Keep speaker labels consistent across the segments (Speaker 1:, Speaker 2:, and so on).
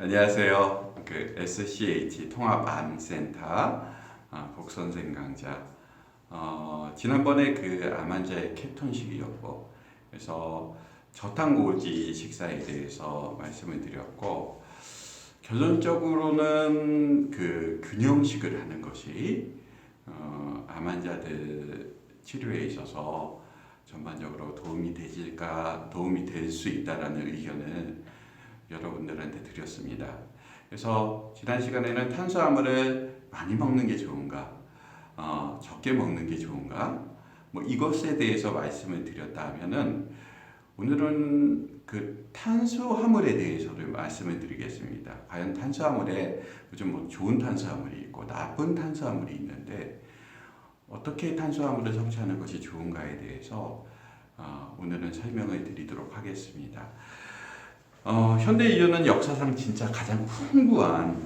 Speaker 1: 안녕하세요. SCH 통합암센터 복선생 강자. 지난번에 암 환자의 케톤식이요법, 그래서 저탄고지 식사에 대해서 말씀을 드렸고, 결론적으로는 균형식을 하는 것이 암 환자들 치료에 있어서 전반적으로 도움이 될 수 있다라는 의견을 여러분들한테 드렸습니다. 그래서 지난 시간에는 탄수화물을 많이 먹는 게 좋은가, 적게 먹는 게 좋은가, 이것에 대해서 말씀을 드렸다 하면은, 오늘은 탄수화물에 대해서도 말씀을 드리겠습니다. 과연 탄수화물에 요즘 좋은 탄수화물이 있고 나쁜 탄수화물이 있는데, 어떻게 탄수화물을 섭취하는 것이 좋은가에 대해서 오늘은 설명을 드리도록 하겠습니다. 현대 인류는 역사상 진짜 가장 풍부한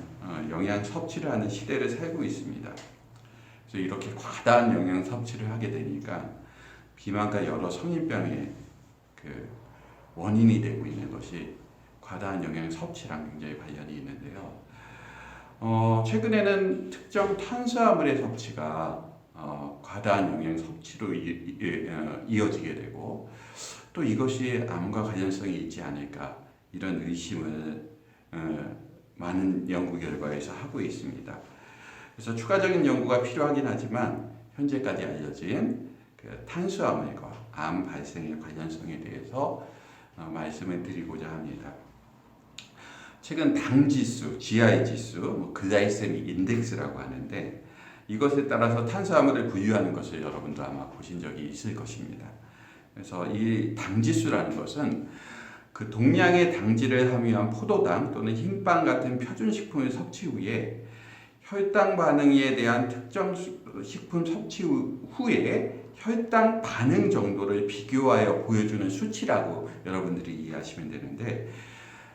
Speaker 1: 영양 섭취를 하는 시대를 살고 있습니다. 그래서 이렇게 과다한 영양 섭취를 하게 되니까 비만과 여러 성인병의 원인이 되고 있는 것이 과다한 영양 섭취랑 굉장히 관련이 있는데요. 최근에는 특정 탄수화물의 섭취가 과다한 영양 섭취로 이어지게 되고, 또 이것이 암과 관련성이 있지 않을까, 이런 의심을 많은 연구 결과에서 하고 있습니다. 그래서 추가적인 연구가 필요하긴 하지만 현재까지 알려진 탄수화물과 암 발생의 관련성에 대해서 말씀을 드리고자 합니다. 최근 당지수, GI 지수, 글라이세믹 인덱스라고 하는데, 이것에 따라서 탄수화물을 분류하는 것을 여러분도 아마 보신 적이 있을 것입니다. 그래서 이 당지수라는 것은 동량의 당질을 함유한 포도당 또는 흰빵 같은 표준식품을 섭취 후에 혈당 반응에 대한 특정 식품 섭취 후에 혈당 반응 정도를 비교하여 보여주는 수치라고 여러분들이 이해하시면 되는데,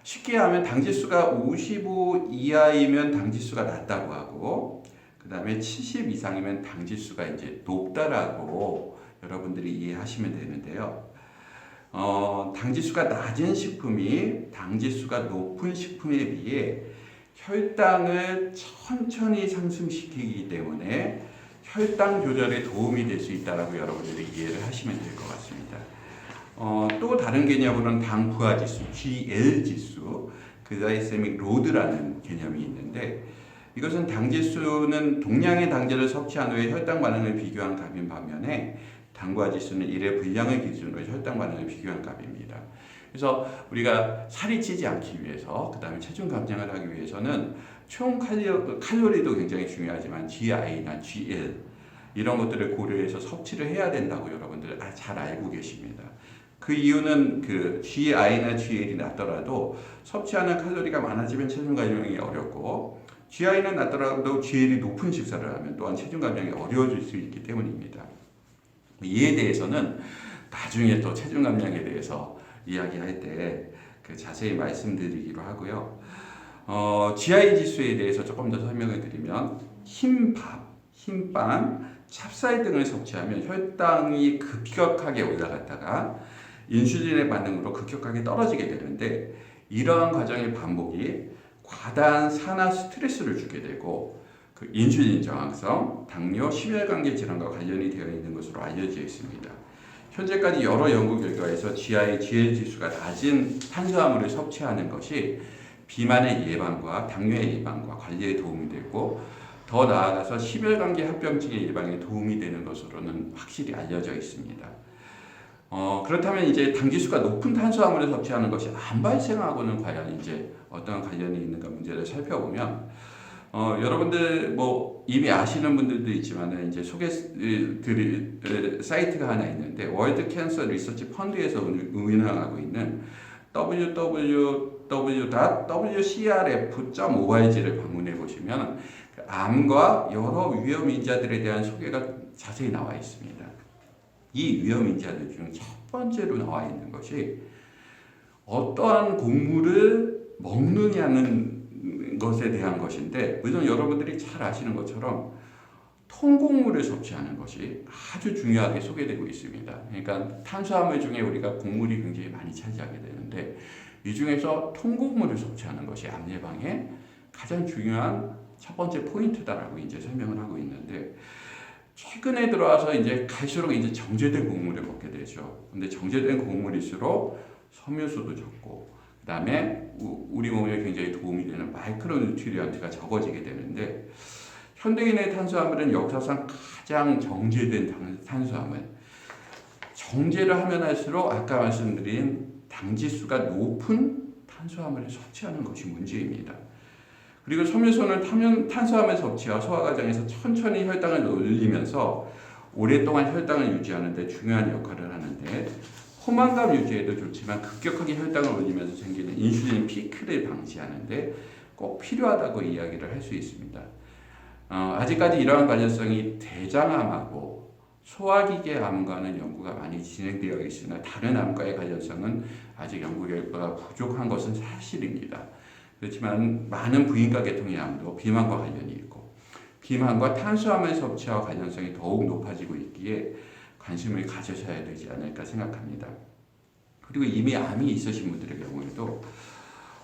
Speaker 1: 쉽게 하면 당지수가 55 이하이면 당지수가 낮다고 하고, 그 다음에 70 이상이면 당지수가 이제 높다라고 여러분들이 이해하시면 되는데요. 당지수가 낮은 식품이 당지수가 높은 식품에 비해 혈당을 천천히 상승시키기 때문에 혈당 조절에 도움이 될 수 있다라고 여러분들이 이해를 하시면 될 것 같습니다. 또 다른 개념으로는 당 부하 지수, GL 지수, 글라이세믹 로드라는 개념이 있는데, 이것은 당지수는 동량의 당질을 섭취한 후에 혈당 반응을 비교한 값인 반면에 당부하 지수는 일의 분량을 기준으로 혈당 반응을 비교한 값입니다. 그래서 우리가 살이 찌지 않기 위해서, 그 다음에 체중 감량을 하기 위해서는 총 칼로리도 굉장히 중요하지만 GI나 GL 이런 것들을 고려해서 섭취를 해야 된다고 여러분들 잘 알고 계십니다. 그 이유는 GI나 GL이 낮더라도 섭취하는 칼로리가 많아지면 체중 감량이 어렵고, GI는 낮더라도 GL이 높은 식사를 하면 또한 체중 감량이 어려워질 수 있기 때문입니다. 이에 대해서는 나중에 또 체중 감량에 대해서 이야기할 때 자세히 말씀드리기로 하고요. GI 지수에 대해서 조금 더 설명을 드리면, 흰밥, 흰빵, 찹쌀 등을 섭취하면 혈당이 급격하게 올라갔다가 인슐린의 반응으로 급격하게 떨어지게 되는데, 이러한 과정의 반복이 과다한 산화 스트레스를 주게 되고 인슐린 저항성, 당뇨, 심혈관계 질환과 관련이 되어 있는 것으로 알려져 있습니다. 현재까지 여러 연구 결과에서 GI, GL 지수가 낮은 탄수화물을 섭취하는 것이 비만의 예방과 당뇨의 예방과 관리에 도움이 되고, 더 나아가서 심혈관계 합병증의 예방에 도움이 되는 것으로는 확실히 알려져 있습니다. 그렇다면 이제 당지수가 높은 탄수화물을 섭취하는 것이 암 발생하고는 과연 이제 어떤 관련이 있는가 문제를 살펴보면, 여러분들 이미 아시는 분들도 있지만 이제 소개드릴 사이트가 하나 있는데, 월드 캔서 리서치 펀드에서 운영하고 있는 www.wcrf.org를 방문해 보시면 암과 여러 위험 인자들에 대한 소개가 자세히 나와 있습니다. 이 위험 인자들 중 첫 번째로 나와 있는 것이 어떠한 곡물을 먹느냐는 것에 대한 것인데, 물론 여러분들이 잘 아시는 것처럼 통곡물을 섭취하는 것이 아주 중요하게 소개되고 있습니다. 그러니까 탄수화물 중에 우리가 곡물이 굉장히 많이 차지하게 되는데 이 중에서 통곡물을 섭취하는 것이 암 예방에 가장 중요한 첫 번째 포인트다라고 이제 설명을 하고 있는데 최근에 들어와서 이제 갈수록 이제 정제된 곡물을 먹게 되죠. 근데 정제된 곡물일수록 섬유수도 적고 그다음에 우리 몸에 굉장히 도움이 되는 마이크로 뉴트리언트가 적어지게 되는데 현대인의 탄수화물은 역사상 가장 정제된 탄수화물. 정제를 하면 할수록 아까 말씀드린 당지수가 높은 탄수화물을 섭취하는 것이 문제입니다. 그리고 섬유소는 탄수화물 섭취와 소화 과정에서 천천히 혈당을 올리면서 오랫동안 혈당을 유지하는 데 중요한 역할을 하는데 포만감 유지에도 좋지만 급격하게 혈당을 올리면서 생기는 인슐린 피크를 방지하는 데 꼭 필요하다고 이야기를 할 수 있습니다. 아직까지 이러한 관련성이 대장암하고 소화기계 암과는 연구가 많이 진행되어 있으나 다른 암과의 관련성은 아직 연구 결과가 부족한 것은 사실입니다. 그렇지만 많은 부인과 계통의 암도 비만과 관련이 있고 비만과 탄수화물 섭취와 관련성이 더욱 높아지고 있기에 관심을 가져셔야 되지 않을까 생각합니다. 그리고 이미 암이 있으신 분들의 경우에도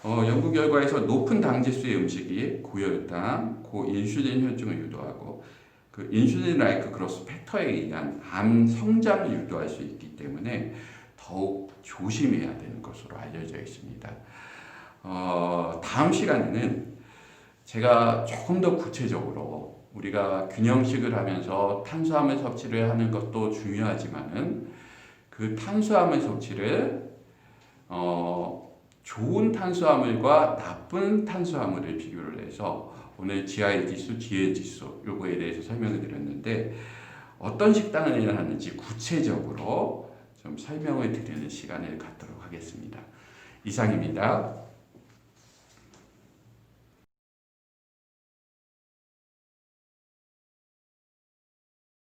Speaker 1: 연구 결과에서 높은 당지수의 음식이 고혈당, 고인슐린 혈증을 유도하고 그 인슐린 라이크 그로스 팩터에 의한 암 성장을 유도할 수 있기 때문에 더욱 조심해야 되는 것으로 알려져 있습니다. 다음 시간에는 제가 조금 더 구체적으로 우리가 균형식을 하면서 탄수화물 섭취를 하는 것도 중요하지만은 그 탄수화물 섭취를 좋은 탄수화물과 나쁜 탄수화물을 비교를 해서 오늘 GI 지수, GL 지수 요거에 대해서 설명을 드렸는데 어떤 식단을 해야 하는지 구체적으로 좀 설명을 드리는 시간을 갖도록 하겠습니다. 이상입니다.